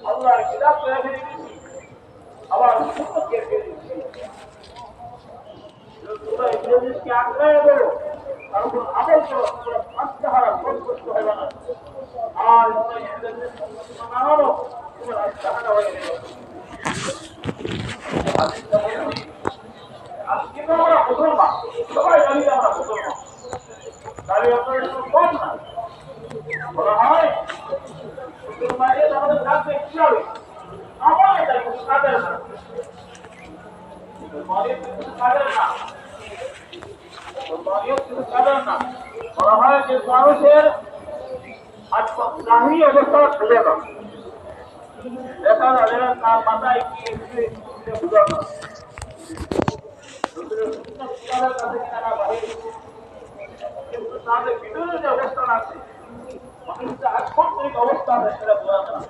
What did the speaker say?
আল্লাহর কিতাব রেখে দিয়েছি, আবার সুন্নতকে রেখে দিয়েছি। তোমরা এই জিনিসকে আঁকড়ে দেবো, তার উপর আমল করো, তোমরা আত্মহারা সন্তুষ্ট হবে না। আর তোমরা না হলো তোমার আত্মহারা হয়ে গেল। আজকে তো আমরা মুসলমান, সবাই জানি আমরা মুসলমান, তাহলে আপনার একটু কম না বলা হয় মুসলমানের আমাদের থাকবে কি হবে? আমার এটা কিছু কাজের না, মুসলমানের কিছু কাজের না, মুসলমানের কিছু কাজের না। বলা হয় যে মানুষের আত্মগ্রাহী অবস্থা খুলে না, দেখা যাবে তার মাথায় কি বুঝা না, কিন্তু তাদের ভিতরে যে অবস্থান আছে, মানুষের আক্ষরিক অবস্থান সেটা বোঝা যায় না।